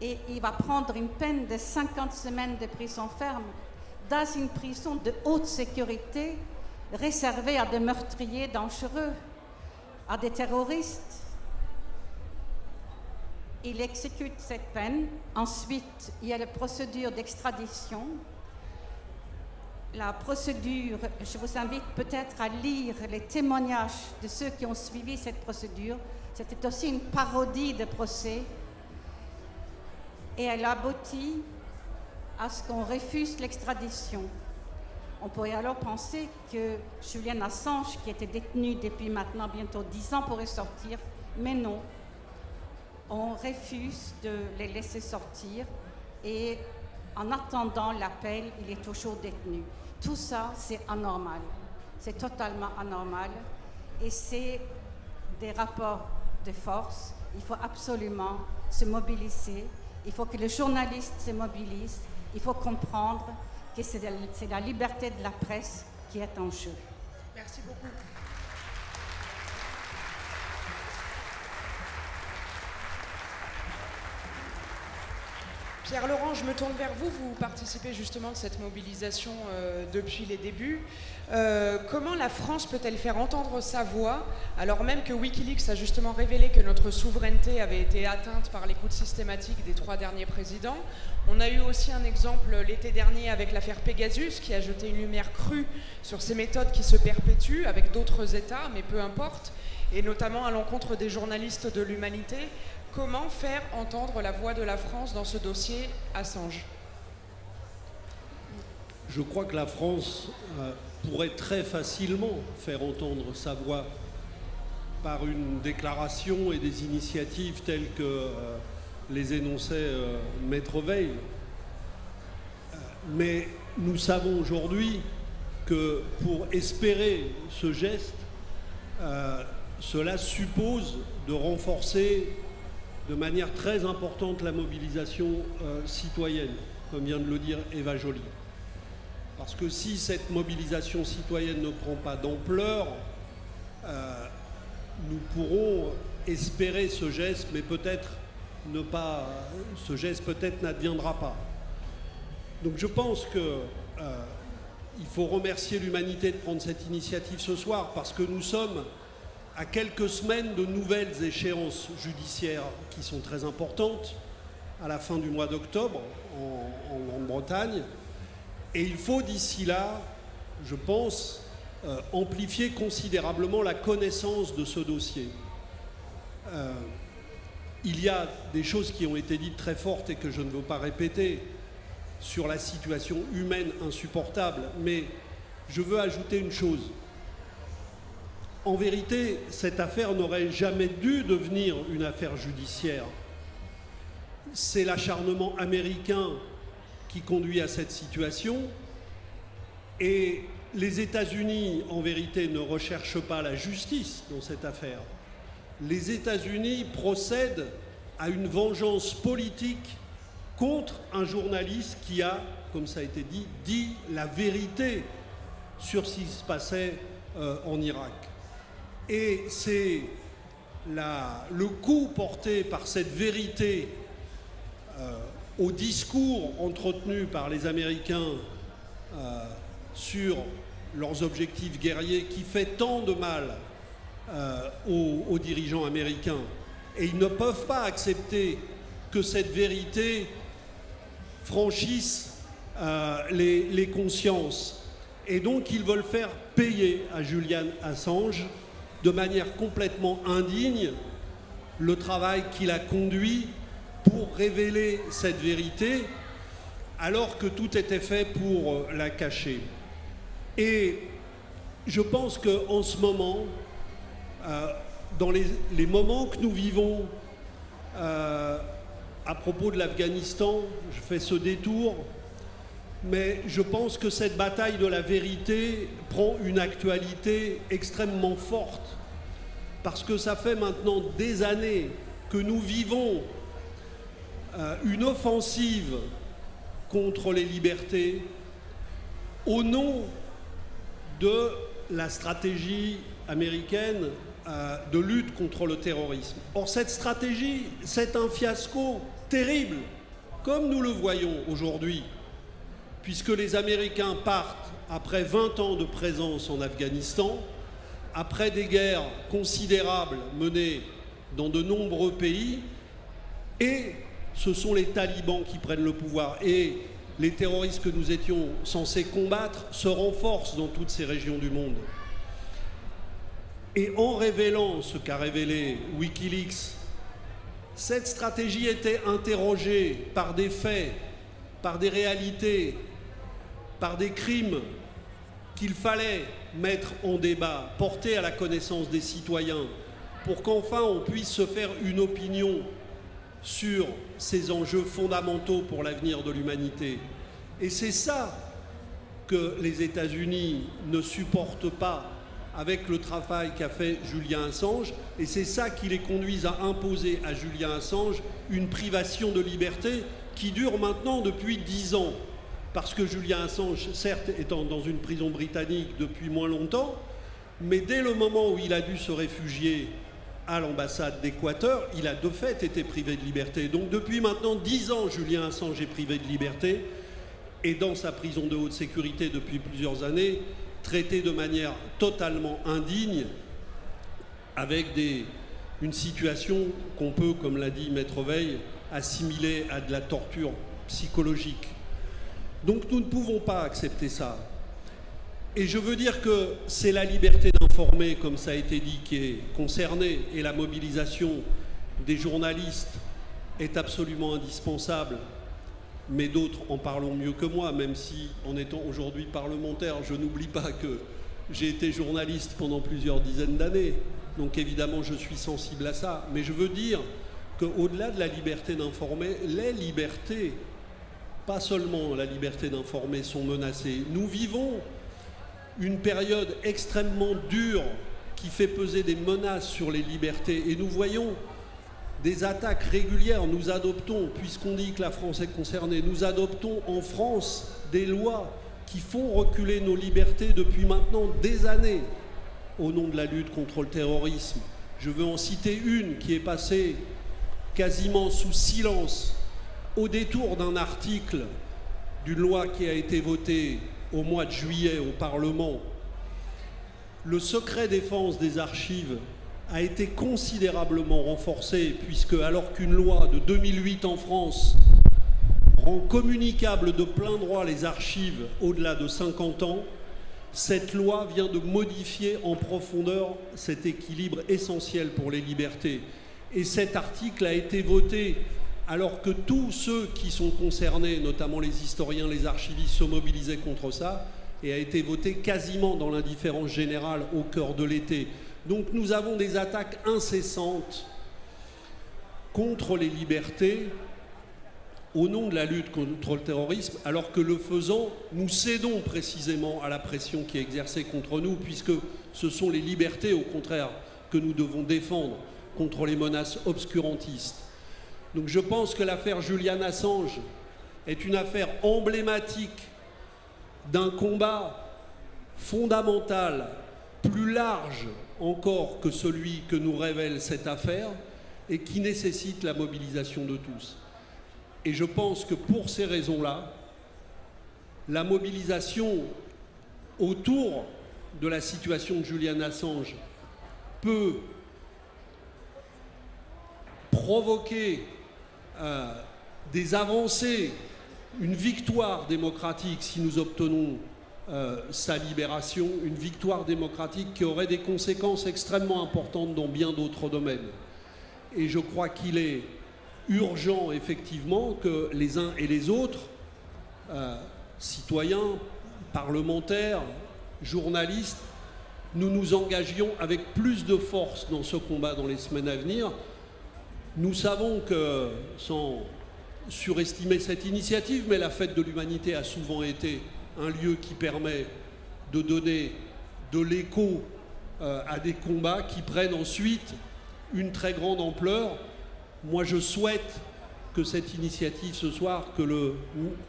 Et il va prendre une peine de 50 semaines de prison ferme dans une prison de haute sécurité réservée à des meurtriers dangereux, à des terroristes. Il exécute cette peine. Ensuite, il y a la procédure d'extradition. La procédure, je vous invite peut-être à lire les témoignages de ceux qui ont suivi cette procédure. C'était aussi une parodie de procès. Et elle aboutit à ce qu'on refuse l'extradition. On pourrait alors penser que Julian Assange, qui était détenu depuis maintenant bientôt 10 ans, pourrait sortir, mais non. On refuse de les laisser sortir et en attendant l'appel, il est toujours détenu. Tout ça, c'est anormal. C'est totalement anormal et c'est des rapports de force. Il faut absolument se mobiliser. Il faut que les journalistes se mobilisent. Il faut comprendre que c'est la liberté de la presse qui est en jeu. Merci beaucoup. Pierre-Laurent, je me tourne vers vous. Vous participez justement de cette mobilisation depuis les débuts. Comment la France peut-elle faire entendre sa voix, alors même que Wikileaks a justement révélé que notre souveraineté avait été atteinte par l'écoute systématique des 3 derniers présidents? On a eu aussi un exemple l'été dernier avec l'affaire Pegasus, qui a jeté une lumière crue sur ces méthodes qui se perpétuent avec d'autres États, mais peu importe, et notamment à l'encontre des journalistes de l'Humanité. Comment faire entendre la voix de la France dans ce dossier Assange? Je crois que la France pourrait très facilement faire entendre sa voix par une déclaration et des initiatives telles que les énonçait Maître Veil. Mais nous savons aujourd'hui que pour espérer ce geste, cela suppose de renforcer de manière très importante la mobilisation citoyenne, comme vient de le dire Eva Joly. Parce que si cette mobilisation citoyenne ne prend pas d'ampleur, nous pourrons espérer ce geste, mais peut-être ne pas, ce geste peut-être n'adviendra pas. Donc je pense que il faut remercier l'humanité de prendre cette initiative ce soir, parce que nous sommes à quelques semaines de nouvelles échéances judiciaires qui sont très importantes, à la fin du mois d'octobre en Grande-Bretagne. Et il faut d'ici là, je pense, amplifier considérablement la connaissance de ce dossier. Il y a des choses qui ont été dites très fortes et que je ne veux pas répéter sur la situation humaine insupportable, mais je veux ajouter une chose. En vérité, cette affaire n'aurait jamais dû devenir une affaire judiciaire. C'est l'acharnement américain qui conduit à cette situation. Et les États-Unis, en vérité, ne recherchent pas la justice dans cette affaire. Les États-Unis procèdent à une vengeance politique contre un journaliste qui a, comme ça a été dit la vérité sur ce qui se passait en Irak. Et c'est le coup porté par cette vérité au discours entretenu par les Américains sur leurs objectifs guerriers qui fait tant de mal aux dirigeants américains. Et ils ne peuvent pas accepter que cette vérité franchisse les consciences. Et donc ils veulent faire payer à Julian Assange de manière complètement indigne le travail qu'il a conduit pour révéler cette vérité, alors que tout était fait pour la cacher. Et je pense qu'en ce moment, dans les moments que nous vivons à propos de l'Afghanistan, je fais ce détour, mais je pense que cette bataille de la vérité prend une actualité extrêmement forte, parce que ça fait maintenant des années que nous vivons une offensive contre les libertés au nom de la stratégie américaine de lutte contre le terrorisme. Or, cette stratégie, c'est un fiasco terrible, comme nous le voyons aujourd'hui, puisque les Américains partent après 20 ans de présence en Afghanistan, après des guerres considérables menées dans de nombreux pays, et ce sont les talibans qui prennent le pouvoir. Et les terroristes que nous étions censés combattre se renforcent dans toutes ces régions du monde. Et en révélant ce qu'a révélé Wikileaks, cette stratégie était interrogée par des faits, par des réalités, par des crimes qu'il fallait mettre en débat, porter à la connaissance des citoyens, pour qu'enfin on puisse se faire une opinion sur ces enjeux fondamentaux pour l'avenir de l'humanité. Et c'est ça que les États-Unis ne supportent pas avec le travail qu'a fait Julian Assange, et c'est ça qui les conduit à imposer à Julian Assange une privation de liberté qui dure maintenant depuis 10 ans. Parce que Julian Assange, certes, étant dans une prison britannique depuis moins longtemps, mais dès le moment où il a dû se réfugier à l'ambassade d'Équateur, il a de fait été privé de liberté. Donc depuis maintenant 10 ans, Julian Assange est privé de liberté et dans sa prison de haute sécurité depuis plusieurs années, traité de manière totalement indigne, avec une situation qu'on peut, comme l'a dit Maître Veil, assimiler à de la torture psychologique. Donc nous ne pouvons pas accepter ça. Et je veux dire que c'est la liberté d'informer, comme ça a été dit, qui est concernée, et la mobilisation des journalistes est absolument indispensable. Mais d'autres en parlent mieux que moi, même si, en étant aujourd'hui parlementaire, je n'oublie pas que j'ai été journaliste pendant plusieurs dizaines d'années. Donc évidemment, je suis sensible à ça. Mais je veux dire qu'au-delà de la liberté d'informer, les libertés, pas seulement la liberté d'informer, sont menacées. Nous vivons une période extrêmement dure qui fait peser des menaces sur les libertés. Et nous voyons des attaques régulières. Nous adoptons, puisqu'on dit que la France est concernée, nous adoptons en France des lois qui font reculer nos libertés depuis maintenant des années au nom de la lutte contre le terrorisme. Je veux en citer une qui est passée quasiment sous silence au détour d'un article d'une loi qui a été votée au mois de juillet au Parlement. Le secret défense des archives a été considérablement renforcé puisque, alors qu'une loi de 2008 en France rend communicables de plein droit les archives au-delà de 50 ans, cette loi vient de modifier en profondeur cet équilibre essentiel pour les libertés. Et cet article a été voté alors que tous ceux qui sont concernés, notamment les historiens, les archivistes, se mobilisaient contre ça, et a été voté quasiment dans l'indifférence générale au cœur de l'été. Donc nous avons des attaques incessantes contre les libertés au nom de la lutte contre le terrorisme, alors que le faisant, nous cédons précisément à la pression qui est exercée contre nous, puisque ce sont les libertés, au contraire, que nous devons défendre contre les menaces obscurantistes. Donc je pense que l'affaire Julian Assange est une affaire emblématique d'un combat fondamental, plus large encore que celui que nous révèle cette affaire, et qui nécessite la mobilisation de tous. Et je pense que pour ces raisons-là, la mobilisation autour de la situation de Julian Assange peut provoquer des avancées, une victoire démocratique si nous obtenons sa libération, une victoire démocratique qui aurait des conséquences extrêmement importantes dans bien d'autres domaines. Et je crois qu'il est urgent, effectivement, que les uns et les autres, citoyens, parlementaires, journalistes, nous nous engagions avec plus de force dans ce combat dans les semaines à venir. Nous savons que, sans surestimer cette initiative, mais la Fête de l'Humanité a souvent été un lieu qui permet de donner de l'écho à des combats qui prennent ensuite une très grande ampleur. Moi, je souhaite que cette initiative ce soir, que le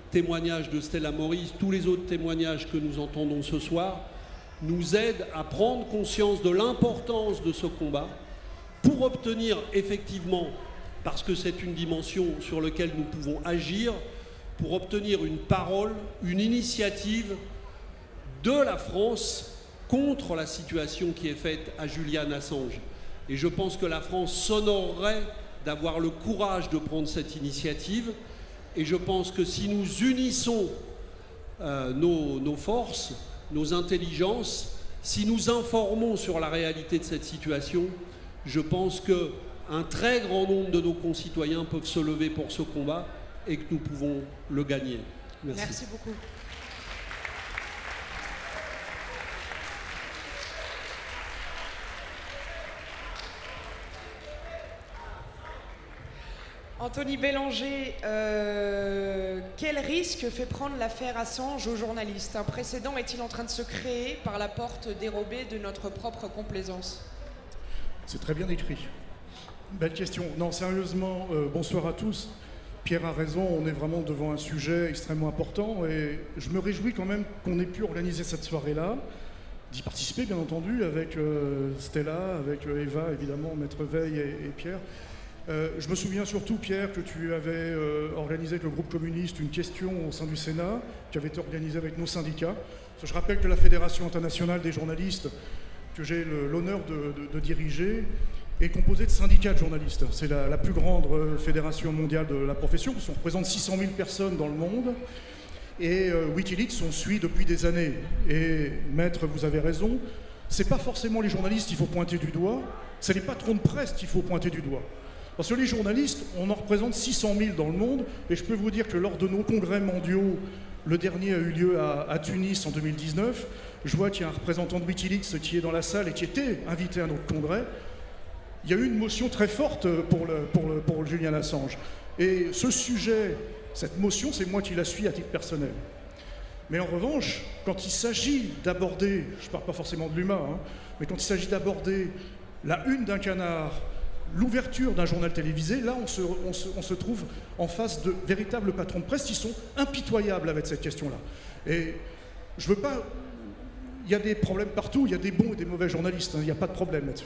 témoignage de Stella Moris, tous les autres témoignages que nous entendons ce soir, nous aident à prendre conscience de l'importance de ce combat pour obtenir effectivement, parce que c'est une dimension sur laquelle nous pouvons agir, pour obtenir une parole, une initiative de la France contre la situation qui est faite à Julian Assange. Et je pense que la France s'honorerait d'avoir le courage de prendre cette initiative. Et je pense que si nous unissons nos forces, nos intelligences, si nous informons sur la réalité de cette situation, je pense qu'un très grand nombre de nos concitoyens peuvent se lever pour ce combat et que nous pouvons le gagner. Merci. Merci beaucoup. Anthony Bélanger, quel risque fait prendre l'affaire Assange aux journalistes? Un précédent est-il en train de se créer par la porte dérobée de notre propre complaisance? C'est très bien écrit. Belle question. Non, sérieusement, bonsoir à tous. Pierre a raison, on est vraiment devant un sujet extrêmement important et je me réjouis quand même qu'on ait pu organiser cette soirée-là d'y participer, bien entendu, avec Stella, avec Eva, évidemment, Maître Veil et Pierre. Je me souviens surtout, Pierre, que tu avais organisé avec le groupe communiste une question au sein du Sénat, qui avait été organisée avec nos syndicats. Je rappelle que la Fédération internationale des journalistes, que j'ai l'honneur de diriger, est composée de syndicats de journalistes. C'est la plus grande fédération mondiale de la profession, parce qu'on représente 600 000 personnes dans le monde. Et Wikileaks, on suit depuis des années. Et Maître, vous avez raison, c'est pas forcément les journalistes qu'il faut pointer du doigt, c'est les patrons de presse qu'il faut pointer du doigt. Parce que les journalistes, on en représente 600 000 dans le monde, et je peux vous dire que lors de nos congrès mondiaux, le dernier a eu lieu à Tunis en 2019, je vois qu'il y a un représentant de Wikileaks qui est dans la salle et qui était invité à notre congrès. Il y a eu une motion très forte pour Julian Assange. Et ce sujet, cette motion, c'est moi qui la suis à titre personnel. Mais en revanche, quand il s'agit d'aborder, je ne parle pas forcément de l'humain, mais quand il s'agit d'aborder la une d'un canard, l'ouverture d'un journal télévisé, là on se trouve en face de véritables patrons de presse qui sont impitoyables avec cette question-là. Et je veux pas... Il y a des problèmes partout, il y a des bons et des mauvais journalistes, il n'y a pas de problème là-dessus.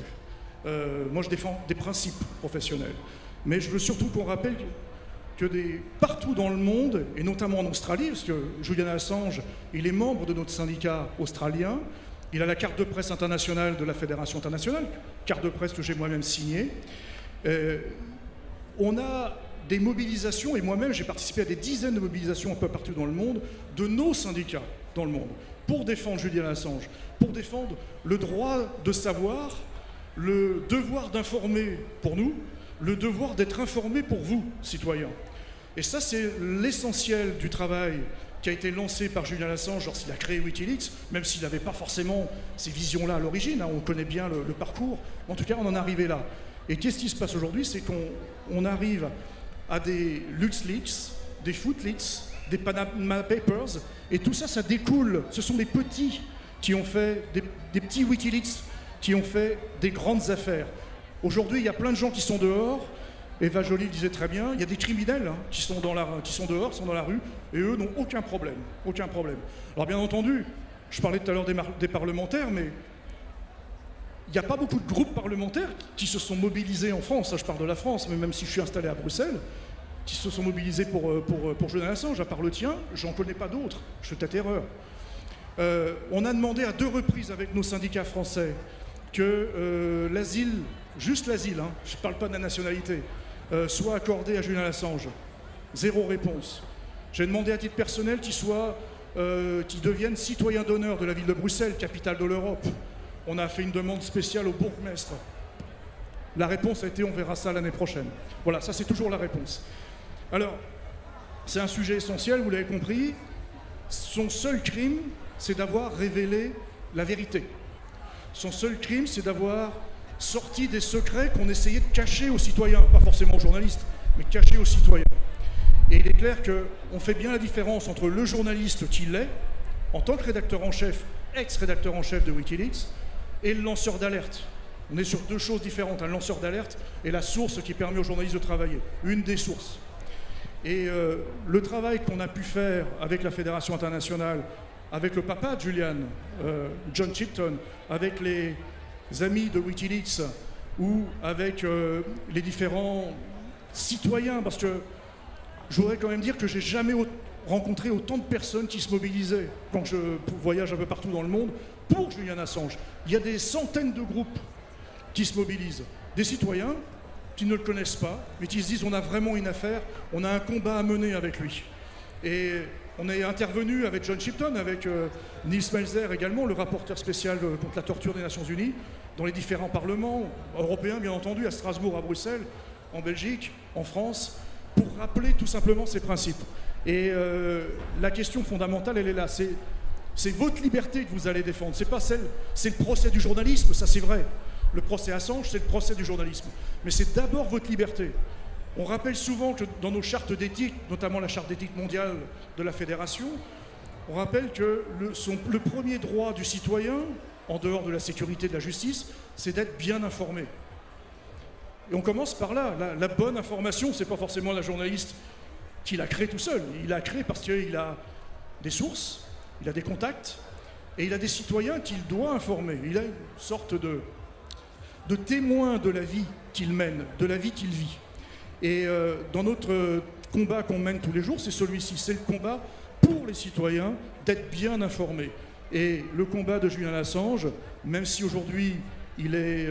Moi je défends des principes professionnels. Mais je veux surtout qu'on rappelle que partout dans le monde, et notamment en Australie, parce que Julian Assange, il est membre de notre syndicat australien, il a la carte de presse internationale de la Fédération internationale, carte de presse que j'ai moi-même signée. On a des mobilisations, et moi-même j'ai participé à des dizaines de mobilisations un peu partout dans le monde, de nos syndicats dans le monde, pour défendre Julian Assange, pour défendre le droit de savoir, le devoir d'informer pour nous, le devoir d'être informé pour vous, citoyens. Et ça, c'est l'essentiel du travail qui a été lancé par Julian Assange lorsqu'il a créé Wikileaks, même s'il n'avait pas forcément ces visions-là à l'origine, on connaît bien le parcours, en tout cas on en est arrivé là. Et qu'est-ce qui se passe aujourd'hui? C'est qu'on arrive à des LuxLeaks, des FootLeaks, des Panama Papers, et tout ça, ça découle, ce sont des petits qui ont fait, des petits Wikileaks qui ont fait des grandes affaires. Aujourd'hui, il y a plein de gens qui sont dehors. Eva Joly le disait très bien, il y a des criminels qui sont dehors, qui sont dans la rue, et eux n'ont aucun problème, aucun problème. Alors bien entendu, je parlais tout à l'heure des parlementaires, mais il n'y a pas beaucoup de groupes parlementaires qui se sont mobilisés en France, je parle de la France, mais même si je suis installé à Bruxelles, qui se sont mobilisés pour Julian Assange, à part le tien, j'en connais pas d'autres, je fais peut-être erreur. On a demandé à 2 reprises avec nos syndicats français que l'asile, juste l'asile, je ne parle pas de la nationalité, soit accordé à Julian Assange. 0 réponse. J'ai demandé à titre personnel qu'il devienne citoyen d'honneur de la ville de Bruxelles, capitale de l'Europe. On a fait une demande spéciale au bourgmestre. La réponse a été on verra ça l'année prochaine. Voilà, ça c'est toujours la réponse. Alors, c'est un sujet essentiel, vous l'avez compris. Son seul crime, c'est d'avoir révélé la vérité. Son seul crime, c'est d'avoir sorti des secrets qu'on essayait de cacher aux citoyens, pas forcément aux journalistes, mais cacher aux citoyens. Et il est clair qu'on fait bien la différence entre le journaliste qui l'est, en tant que rédacteur en chef, ex-rédacteur en chef de Wikileaks, et le lanceur d'alerte. On est sur 2 choses différentes, un lanceur d'alerte et la source qui permet aux journalistes de travailler, une des sources. Et le travail qu'on a pu faire avec la Fédération internationale, avec le papa de Julian, John Chilton, avec les amis de Wikileaks ou avec les différents citoyens, parce que je voudrais quand même dire que j'ai jamais rencontré autant de personnes qui se mobilisaient quand je voyage un peu partout dans le monde pour Julian Assange. Il y a des centaines de groupes qui se mobilisent, des citoyens qui ne le connaissent pas, mais qui se disent on a vraiment une affaire, on a un combat à mener avec lui. Et on est intervenu avec John Chilton, avec Nils Melzer également, le rapporteur spécial contre la torture des Nations Unies, dans les différents parlements européens, bien entendu, à Strasbourg, à Bruxelles, en Belgique, en France, pour rappeler tout simplement ces principes. Et la question fondamentale, elle est là. C'est votre liberté que vous allez défendre. C'est pas celle. C'est le procès du journalisme, ça c'est vrai. Le procès Assange, c'est le procès du journalisme. Mais c'est d'abord votre liberté. On rappelle souvent que dans nos chartes d'éthique, notamment la charte d'éthique mondiale de la Fédération, on rappelle que le premier droit du citoyen, en dehors de la sécurité et de la justice, c'est d'être bien informé. Et on commence par là. La bonne information, c'est pas forcément la journaliste qui l'a créé tout seul. Il l'a créé parce qu'il a des sources, il a des contacts, Et il a des citoyens qu'il doit informer. Il a une sorte de témoin de la vie qu'il mène, de la vie qu'il vit. Et dans notre combat qu'on mène tous les jours, c'est celui-ci, c'est le combat pour les citoyens d'être bien informés. Et le combat de Julian Assange, même si aujourd'hui il est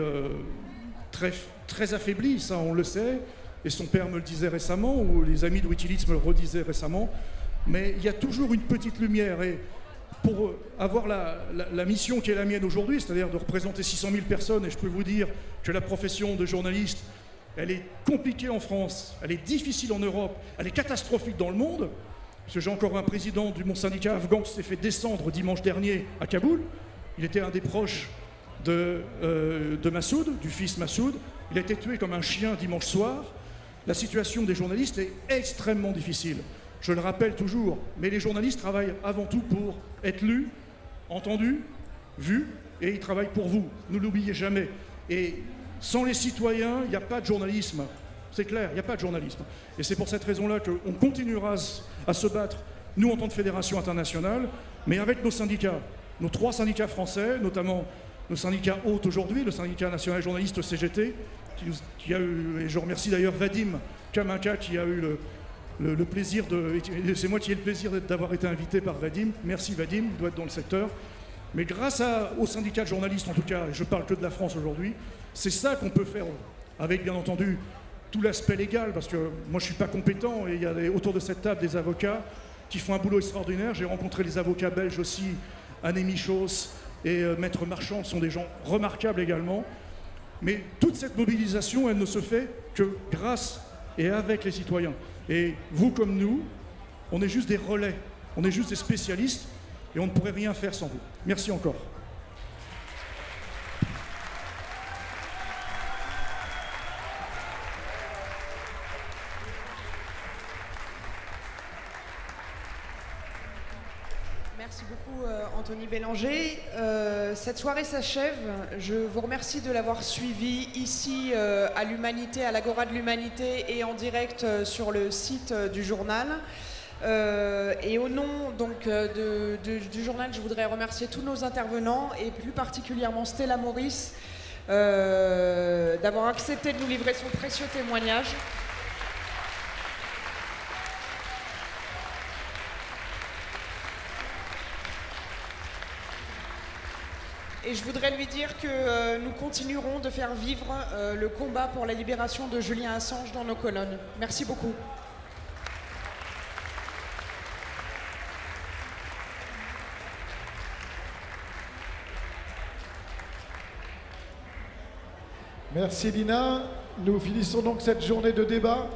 très affaibli, ça on le sait, et son père me le disait récemment, ou les amis de Wikileaks me le redisaient récemment, mais il y a toujours une petite lumière. Et pour avoir la mission qui est la mienne aujourd'hui, c'est-à-dire de représenter 600 000 personnes, et je peux vous dire que la profession de journaliste, elle est compliquée en France, elle est difficile en Europe, elle est catastrophique dans le monde, parce que j'ai encore un président de mon syndicat afghan qui s'est fait descendre dimanche dernier à Kaboul. Il était un des proches de Massoud, du fils Massoud. Il a été tué comme un chien dimanche soir. La situation des journalistes est extrêmement difficile. Je le rappelle toujours, mais les journalistes travaillent avant tout pour être lus, entendus, vus, et ils travaillent pour vous. Ne l'oubliez jamais. Et sans les citoyens, il n'y a pas de journalisme. C'est clair, il n'y a pas de journalisme. Et c'est pour cette raison-là qu'on continuera à se battre, nous en tant que fédération internationale, mais avec nos syndicats, nos 3 syndicats français, notamment nos syndicats hôtes aujourd'hui, le syndicat national journaliste CGT, qui a eu, et je remercie d'ailleurs Vadim Kaminka qui a eu le plaisir c'est moi qui ai le plaisir d'avoir été invité par Vadim. Merci Vadim, il doit être dans le secteur. Mais grâce aux syndicats de journalistes, en tout cas, et je parle que de la France aujourd'hui, c'est ça qu'on peut faire, avec bien entendu tout l'aspect légal, parce que moi je ne suis pas compétent, et il y a autour de cette table des avocats qui font un boulot extraordinaire. J'ai rencontré les avocats belges aussi, Anne Michos et Maître Marchand, sont des gens remarquables également. Mais toute cette mobilisation, elle ne se fait que grâce et avec les citoyens. Et vous comme nous, on est juste des relais, on est juste des spécialistes, et on ne pourrait rien faire sans vous. Merci encore. Merci beaucoup Anthony Bélanger. Cette soirée s'achève. Je vous remercie de l'avoir suivi ici à l'Humanité, à l'Agora de l'Humanité et en direct sur le site du journal. Et au nom donc, du journal, je voudrais remercier tous nos intervenants et plus particulièrement Stella Maurice d'avoir accepté de nous livrer son précieux témoignage. Et je voudrais lui dire que nous continuerons de faire vivre le combat pour la libération de Julian Assange dans nos colonnes. Merci beaucoup. Merci Lina. Nous finissons donc cette journée de débat.